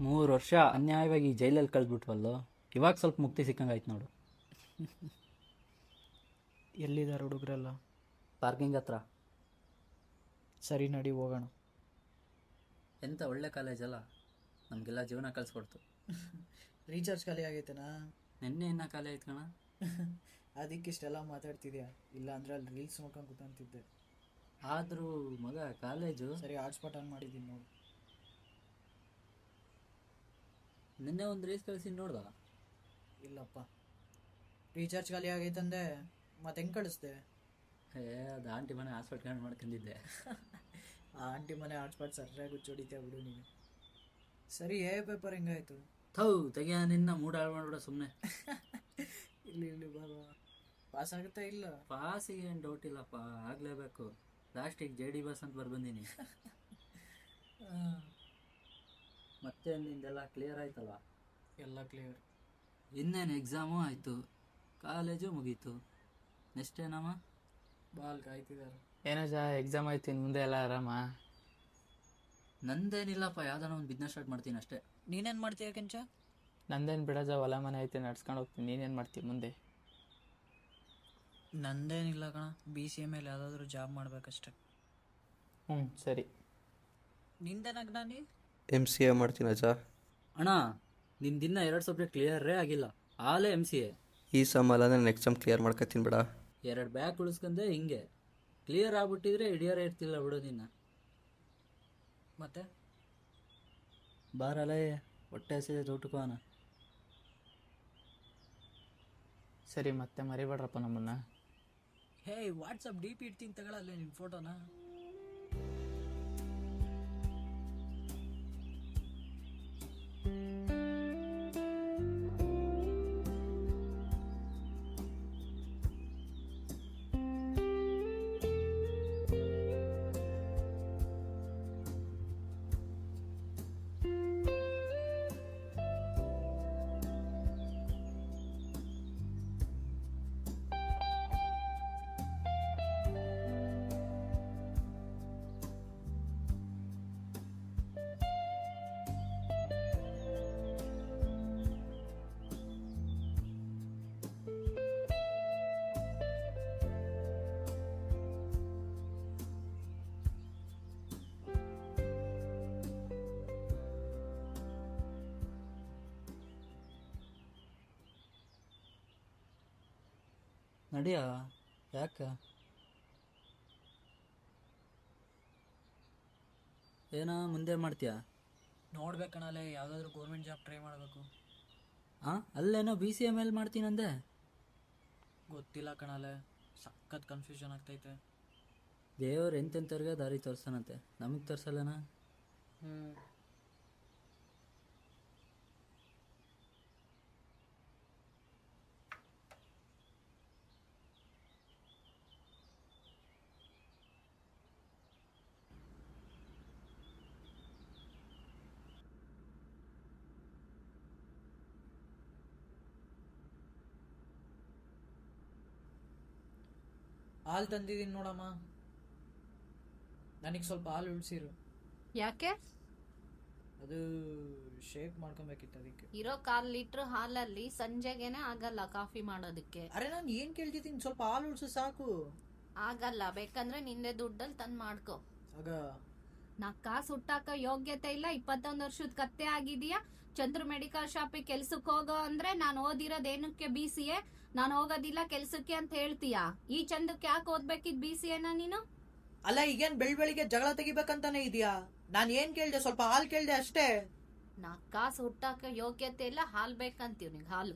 ಮೂರು ವರ್ಷ ಅನ್ಯಾಯವಾಗಿ ಜೈಲಲ್ಲಿ ಕಳೆದ್ಬಿಟ್ವಲ್ಲೋ. ಇವಾಗ ಸ್ವಲ್ಪ ಮುಕ್ತಿ ಸಿಕ್ಕಂಗಾಯ್ತು ನೋಡು. ಎಲ್ಲಿದ್ದಾರೆ ಹುಡುಗರೆಲ್ಲ? ಪಾರ್ಕಿಂಗ್ ಹತ್ರ. ಸರಿ, ನಡಿ ಹೋಗೋಣ. ಎಂಥ ಒಳ್ಳೆ ಕಾಲೇಜಲ್ಲ, ನಮಗೆಲ್ಲ ಜೀವನ ಕಳಿಸ್ಕೊಡ್ತು. ರೀಚಾರ್ಜ್ ಖಾಲಿ ಆಗೈತೆನಾ? ನಿನ್ನೆ ಇನ್ನ ಖಾಲಿ ಆಯ್ತು ಕಣ. ಅದಕ್ಕೆ ಇಷ್ಟೆಲ್ಲ ಮಾತಾಡ್ತಿದ್ಯಾ, ಇಲ್ಲ ಅಂದ್ರೆ ಅಲ್ಲಿ ರೀಲ್ಸ್ ನೋಡ್ಕೊಂಡು ಕೂತಂತಿದ್ದೆ. ಆದರೂ ಮಗ ಕಾಲೇಜು. ಸರಿ, ಹಾಟ್ಸ್ಪಾಟ್ ಆನ್ ಮಾಡಿದ್ದೀನಿ ನೋಡು. ನಿನ್ನೆ ಒಂದು ರೀಲ್ಸ್ ಕಳಿಸಿ ನೋಡ್ದ? ಇಲ್ಲಪ್ಪ, ರೀಚಾರ್ಜ್ ಖಾಲಿ ಆಗೈತಂದೆ, ಮತ್ತೆ ಹೆಂಗೆ ಕಳಿಸ್ದೆ? ಅದು ಆಂಟಿ ಮನೆ ಹಾಸ್ಪಿಟ್ ಕನೆಕ್ಟ್ ಮಾಡ್ಕೊಂಡಿದ್ದೆ. ಆ ಆಂಟಿ ಮನೆ ಹಾಟ್ಸ್ಪಾಟ್ ಸರಿಯಾಗಿ ಹುಚ್ಚೊಡಿತೀಯ ಬಿಡು ನೀನು. ಸರಿ, ಪೇಪರ್ ಹೆಂಗಾಯ್ತು? ತೆಗಿಯ ನಿನ್ನ ಮೂಡ್ ಹಾಳು ಮಾಡ್ಬಿಡ ಸುಮ್ಮನೆ. ಇಲ್ಲಿ ಬಾಬಾ, ಪಾಸ್ ಆಗುತ್ತಾ? ಇಲ್ಲ, ಪಾಸಿಗೆ ಏನು ಡೌಟ್ ಇಲ್ಲಪ್ಪ, ಆಗಲೇಬೇಕು. ಲಾಸ್ಟಿಗೆ JD ಬಸ್ ಅಂತ ಬರ್ಬಂದೀನಿ. ಮತ್ತೆ ನಿಂದೆಲ್ಲ ಕ್ಲಿಯರ್ ಆಯ್ತಲ್ಲ? ಎಲ್ಲ ಕ್ಲಿಯರ್. ಇನ್ನೇನು ಎಕ್ಸಾಮು ಆಯಿತು, ಕಾಲೇಜು ಮುಗೀತು. ನೆಕ್ಸ್ಟ್ ಏನಮ್ಮ? ಬಾಲ್ ಕಾಯ್ತಿದ್ದಾರೆ. ಏನಜ್ಜ, ಎಕ್ಸಾಮ್ ಆಯ್ತು, ಇನ್ನು ಮುಂದೆ ಎಲ್ಲ ಆರಾಮ? ನಂದೇನಿಲ್ಲಪ್ಪ, ಯಾವ್ದಾನ ಒಂದು ಬಿಸ್ನೆಸ್ ಸ್ಟಾರ್ಟ್ ಮಾಡ್ತೀನಿ ಅಷ್ಟೇ. ನೀನೇನು ಮಾಡ್ತೀಯ ಕೆಂಚ? ನಂದೇನು ಬಿಡಜ್ಜ, ಹೊಲ ಮನೆ ಐತೆ, ನಡ್ಸ್ಕೊಂಡು ಹೋಗ್ತೀನಿ. ನೀನೇನು ಮಾಡ್ತೀವಿ ಮುಂದೆ? ನಂದೇನಿಲ್ಲ ಕಣ, BCA ಮೇಲೆ ಯಾವುದಾದ್ರೂ ಜಾಬ್ ಮಾಡ್ಬೇಕಷ್ಟೆ. ಸರಿ. ನಿಂದೇನಾಗ್ನಾನಿ? MCA ಮಾಡ್ತೀನಿ ಅಜ್ಜ. ಅಣ್ಣ, ನಿಂದಿನ್ನ 2 ಸಬ್ಜೆಕ್ಟ್ ಕ್ಲಿಯರೇ ಆಗಿಲ್ಲ, ಆಲೇ MCA. ಈ ಸಮ್ ಅಲ್ಲ, ನಾನು ಎಕ್ಸಾಮ್ ಕ್ಲಿಯರ್ ಮಾಡ್ಕೊತೀನಿ ಬಿಡ. 2 ಬ್ಯಾಕ್ ಉಳಿಸ್ಕೊಂಡೆ, ಹಿಂಗೆ ಕ್ಲಿಯರ್ ಆಗ್ಬಿಟ್ಟಿದ್ರೆ ಹಿಡಿಯೋರೇ ಇರ್ತಿಲ್ಲ ಬಿಡು ನಿನ್ನ. ಮತ್ತೆ ಬಾರಲೇ, ಹೊಟ್ಟೆ ಹಸಿದೆ, ಊಟಕ್ಕೋಣ. ಸರಿ, ಮತ್ತೆ ಮರಿಬೇಡ್ರಪ್ಪ ನಮ್ಮನ್ನ. ವಾಟ್ಸಪ್ DP ಇಡ್ತೀನಿ, ತಗೊಳ್ಳಲ್ಲ ನಿನ್ನ ಫೋಟೋನ. ನಡಿಯ, ಯಾಕೆ? ಏನೋ ಮುಂದೆ ಮಾಡ್ತೀಯಾ? ನೋಡ್ಬೇಕಣಲೆ, ಯಾವುದಾದ್ರೂ ಗೌರ್ಮೆಂಟ್ ಜಾಬ್ ಟ್ರೈ ಮಾಡಬೇಕು. ಅಲ್ಲೇನೋ BCA ಮೇಲೆ ಮಾಡ್ತೀನಂದೆ. ಗೊತ್ತಿಲ್ಲ ಕಣಲೆ, ಸಖತ್ ಕನ್ಫ್ಯೂಷನ್ ಆಗ್ತೈತೆ. ದೇವ್ರು ಎಂತೆಂಥವ್ರಿಗೆ ದಾರಿ ತೋರಿಸ್ತಾನಂತೆ, ನಮಗೆ ತೋರಿಸಲ್ಲನಾ? ಹಾಲು ತಂದಿದ್ದೀನಿ ನೋಡಮ್ಮ, ನನಗೆ ಸ್ವಲ್ಪ ಹಾಲು ಉಳಿಸಿರು. ಯಾಕೆ? ಅದು ಶೇಕ್ ಮಾಡ್ಕೊಬೇಕಿತ್ತು, ಅದಕ್ಕೆ. ಇರೋ 1/4 ಲೀಟರ್ ಹಾಲಲ್ಲಿ ಸಂಜೆಗೇನೆ ಆಗಲ್ಲ ಕಾಫಿ ಮಾಡೋದಕ್ಕೆ. ಅರೆ, ನಾನು ಏನ್ ಕೇಳ್ತಿದ್ದೀನಿ, ಸ್ವಲ್ಪ ಹಾಲು ಉಳಿಸು ಸಾಕು. ಆಗಲ್ಲ, ಬೇಕಂದ್ರೆ ನಿಂದೆ ದುಡ್ಡಲ್ಲಿ ತಂದು ಮಾಡ್ಕೊ. ಆಗ ನಾ ಕಾಸು ಹುಟ್ಟಾಕ ಯೋಗ್ಯತೆ ಇಲ್ಲ, 21 ವರ್ಷದ ಕತ್ತೆ ಆಗಿದೀಯಾ. ಚಂದ್ರ ಮೆಡಿಕಲ್ ಶಾಪಿಗೆ ಕೆಲ್ಸಕ್ಕೆ ಹೋಗೋ ಅಂದ್ರೆ ನಾನು ಓದಿರೋದ್ ಏನಕ್ಕೆ BCA, ನಾನು ಹೋಗೋದಿಲ್ಲ ಕೆಲ್ಸಕ್ಕೆ ಅಂತ ಹೇಳ್ತೀಯಾ. ಈ ಚಂದಕ್ಕೆ ಯಾಕೆ ಓದ್ಬೇಕಿದ್ BCAನ ನೀನು? ಅಲ್ಲ ಈಗೇನ್ ಬೆಳಿಗ್ಗೆ ಜಗಳ ತೆಗಿಬೇಕಂತಾನೆ ಇದೆಯಾ? ನಾನ್ ಏನ್ ಕೇಳ್ದೆ, ಸ್ವಲ್ಪ ಹಾಲ್ ಕೇಳ್ದೆ ಅಷ್ಟೇ. ನಾ ಕಾಸು ಹುಟ್ಟಾಕ ಯೋಗ್ಯತೆ ಇಲ್ಲ, ಹಾಲು ಬೇಕಂತೀವ್ ನಿಂಗೆ ಹಾಲು.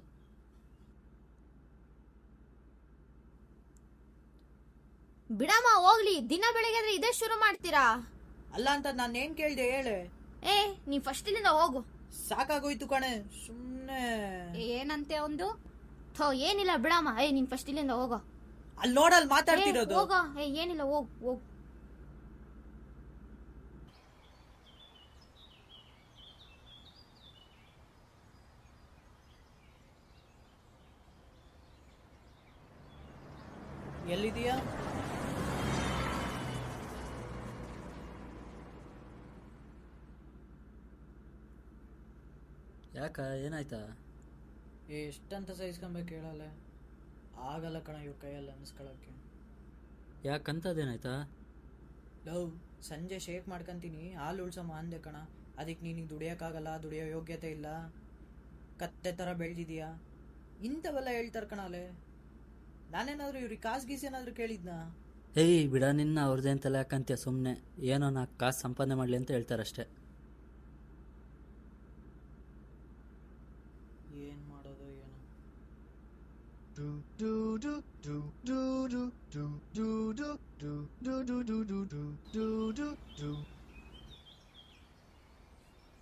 ಬಿಡಮ್ಮ ಹೋಗ್ಲಿ, ದಿನ ಬೆಳಿಗ್ಗೆ ಇದೇ ಶುರು ಮಾಡ್ತೀರಾ? ಅಲ್ಲ ಅಂತ ನಾನ್ ಏನ್ ಕೇಳ್ದೆ ಹೇಳೆ. ನೀ ಫಸ್ಟ್ ಇಲ್ಲಿಂದ ಹೋಗು. ಸಾಕಾಗೋಯ್ತು ಕಣೆ, ಸುಮ್ನೆ. ಏನಂತೆ ಒಂದು? ಏನಿಲ್ಲ ಬಿಡಮ್ಮ. ನೀನ್ ಫಸ್ಟ್ ಇಲ್ಲಿಂದ ಹೋಗೋ. ಅಲ್ಲಿ ನೋಡಲ್ ಮಾತಾಡ್ತಿರೋದು. ಹೋಗೋ. ಏನಿಲ್ಲ, ಹೋಗ್ ಹೋಗ್. ಎಲ್ಲಿದೀಯಾ? ಯಾಕ ಏನಾಯ್ತಾ? ಎಷ್ಟಂತ ಸಹಿಸ್ಕೊಬೇಕು ಹೇಳಲ್ಲ, ಆಗಲ್ಲ ಕಣ ಇವ್ರ ಕೈಯಲ್ಲಿ ಅನ್ಸ್ಕೊಳಕ್ಕೆ. ಯಾಕಂತದೇನಾಯ್ತಾ? ಲವ್, ಸಂಜೆ ಶೇಕ್ ಮಾಡ್ಕೊಂತೀನಿ, ಹಾಲು ಉಳ್ಸಮ್ಮ ಅಂದೆ ಕಣ. ಅದಕ್ಕೆ ನೀನಿಗೆ ದುಡಿಯೋಕ್ಕಾಗಲ್ಲ, ದುಡಿಯೋ ಯೋಗ್ಯತೆ ಇಲ್ಲ, ಕತ್ತೆ ಥರ ಬೆಳೆದಿದೀಯಾ, ಇಂಥವೆಲ್ಲ ಹೇಳ್ತಾರೆ ಕಣಲೆ. ನಾನೇನಾದರೂ ಇವ್ರಿಗೆ ಕಾಸು ಗೀಸ್ ಏನಾದರೂ ಕೇಳಿದ್ನಾ? ಏಯ್ ಬಿಡ ನಿನ್ನ, ಅವ್ರದ್ದೇಂತೆಲ್ಲ ಯಾಕಂತೀಯ ಸುಮ್ಮನೆ. ಏನೋ ನಾ ಕಾಸು ಸಂಪಾದನೆ ಮಾಡಲಿ ಅಂತ ಹೇಳ್ತಾರಷ್ಟೇ. ಏನು ಮಾಡೋದು ಏನೋ.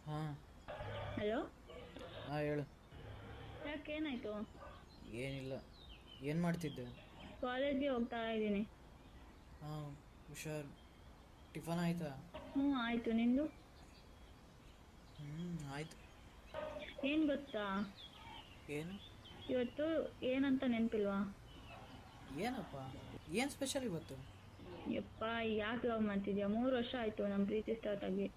ಹಾಂ ಹಲೋ, ಹಾಂ ಹೇಳು. ಯಾಕೇನಾಯ್ತು? ಏನಿಲ್ಲ. ಏನು ಮಾಡ್ತಿದ್ದೆ? ಕಾಲೇಜ್ಗೆ ಹೋಗ್ತಾ ಇದ್ದೀನಿ. ಹಾಂ, ಹುಷಾರ್. ಟಿಫನ್ ಆಯ್ತಾ? ಆಯಿತು, ನಿಂದು? ಆಯ್ತು. ಏನು ಗೊತ್ತಾ, ಏನು? ಇವತ್ತು ಏನಂತ ನೆನಪಿಲ್ವಾ? ಏನಪ್ಪ, ಏನು ಸ್ಪೆಷಲ್ ಇವತ್ತು? ಯಪ್ಪ, ಯಾಕೆ ಲವ್ ಮಾಡ್ತಿದ್ಯಾ? 3 ವರ್ಷ ಆಯಿತು ನಮ್ಮ ಪ್ರೀತಿ ಸ್ಟಾರ್ಟ್ ಆಗಿ.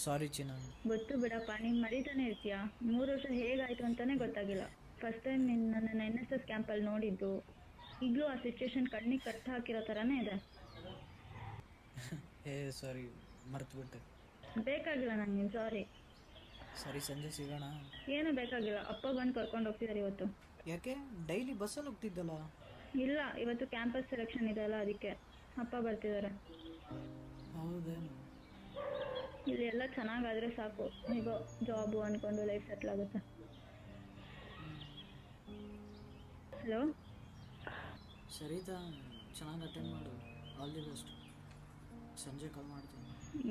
ಸಾರಿ ಚಿನ್ನ. ಗೊತ್ತು ಬಿಡಪ್ಪ, ನೀನು ಮರೀತಾನೆ ಇರ್ತೀಯಾ. 3 ವರ್ಷ ಹೇಗಾಯಿತು ಅಂತಲೇ ಗೊತ್ತಾಗಿಲ್ಲ. ಫಸ್ಟ್ ಟೈಮ್ ನನ್ನ NSS ಕ್ಯಾಂಪಲ್ಲಿ ನೋಡಿದ್ದು, ಈಗಲೂ ಆ ಸಿಚುವೇಶನ್ ಕಣ್ಣಿಗೆ ಕಟ್ಟು ಹಾಕಿರೋ ಥರನೇ ಇದೆ. ಸಾರಿ, ಮರ್ತುಬಿಟ್ಟೆ. ಬೇಕಾಗಿಲ್ಲ ನನಗೆ, ಸಾರಿ. ಸರಿ, ಸಂಜೆ ಸಿಗೋಣ. ಏನೂ ಬೇಕಾಗಿಲ್ಲ, ಅಪ್ಪ ಬಂದು ಕರ್ಕೊಂಡು ಹೋಗ್ತಿದ್ದಾರೆ ಇವತ್ತು. ಯಾಕೆ? ಡೈಲಿ ಬಸ್ಸಲ್ಲಿ ಹೋಗ್ತಿದ್ದಲ್ಲ. ಇಲ್ಲ, ಇವತ್ತು ಕ್ಯಾಂಪಸ್ ಸೆಲೆಕ್ಷನ್ ಇದೆಯಲ್ಲ, ಅದಕ್ಕೆ ಅಪ್ಪ ಬರ್ತಿದ್ದಾರೆ. ಹೌದೇನು? ಇಲ್ಲಿ ಎಲ್ಲ ಚೆನ್ನಾಗಾದರೆ ಸಾಕು, ಈಗ ಜಾಬು ಅಂದ್ಕೊಂಡು ಲೈಫ್ ಸೆಟ್ಲ್ ಆಗುತ್ತೆ. ಹಲೋ, ಸರಿತಾ, ಚೆನ್ನಾಗಿ ಅಟೆಂಡ್ ಮಾಡು. All the best. ಸಂಜೆ ಕಾಲ್ ಮಾಡ್ತೀನಿ.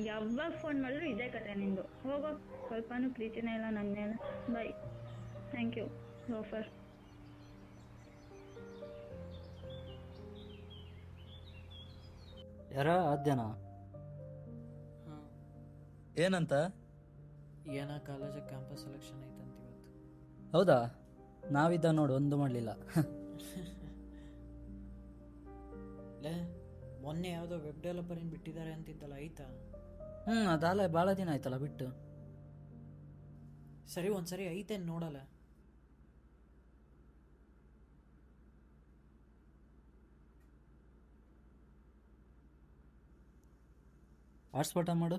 ಯಾವಾಗ ಫೋನ್ ಮಾಡಿದ್ರು ಇದೇ ಕತೆ ನಿಂದು. ಹೋಗೋ, ಸ್ವಲ್ಪನೂ ಪ್ರೀತಿನೇ ಇಲ್ಲ ನನ್ನ ಮೇಲೆ. ಬೈ. Thank you offer. ಯಾರ ಆದ್ಯನಾ? ಹಾಂ. ಏನಂತ? ಏನೋ ಕಾಲೇಜಾಗ ಕ್ಯಾಂಪಸ್ ಸೆಲೆಕ್ಷನ್ ಐತಂತ ಇವತ್ತು. ಹೌದಾ? ನಾವಿದ್ದ ನೋಡು, ಒಂದು ಮಾಡಲಿಲ್ಲ. ಲೇ, ಮೊನ್ನೆ ಯಾವುದೋ ವೆಬ್ ಡೆವಲಪರ್ ಬಿಟ್ಟಿದ್ದಾರೆ ಅಂತಿದ್ದಲ್ಲ, ಆಯ್ತಾ? ಅದಲ್ಲ, ಭಾಳ ದಿನ ಆಯ್ತಲ್ಲ ಬಿಟ್ಟು. ಸರಿ, ಒಂದ್ಸರಿ ಐತೇನು ನೋಡಲ್ಲ. ಹಾಟ್ಸ್ಪಾಟ ಮಾಡು.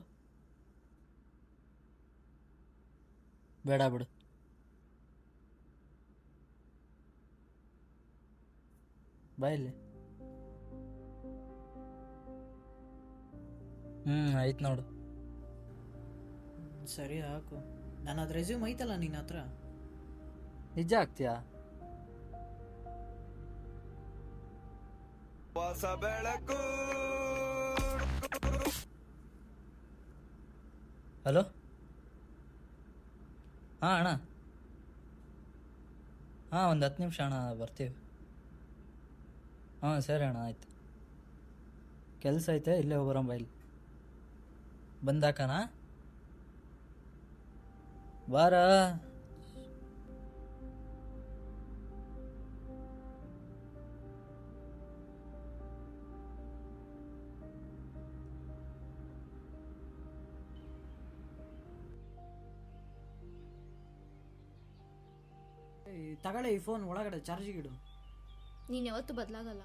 ಬೇಡ ಬಿಡು. ಬಾಯಲ್ಲಿ. ಆಯ್ತು ನೋಡು. ಸರಿ ಹಾಕು. ನಾನು ಅದು ರೆಸ್ಯೂಮ್ ಐತಲ್ಲ ನಿನ್ನ ಹತ್ರ. ನಿಜ ಆಗ್ತೀಯಾ? ಹೊಸ ಬೆಳಕು. ಹಲೋ, ಹಾಂ ಅಣ್ಣ. ಹಾಂ, ಒಂದು 10 ನಿಮಿಷ ಅಣ್ಣ, ಬರ್ತೀವಿ. ಹಾಂ ಸರಿ ಅಣ್ಣ, ಆಯ್ತು. ಕೆಲಸ ಐತೆ, ಇಲ್ಲೇ ಹೋಗೋರಂಬ. ಇಲ್ಲಿ ಬಂದಾಕನಾ? ಬಾರ. ತಗೊಳ್ಳಿ ಈ ಫೋನ್, ಒಳಗಡೆ ಚಾರ್ಜಿಗಿಡು. ನೀನ್ ಯಾವತ್ತೂ ಬದಲಾಗಲ್ಲ.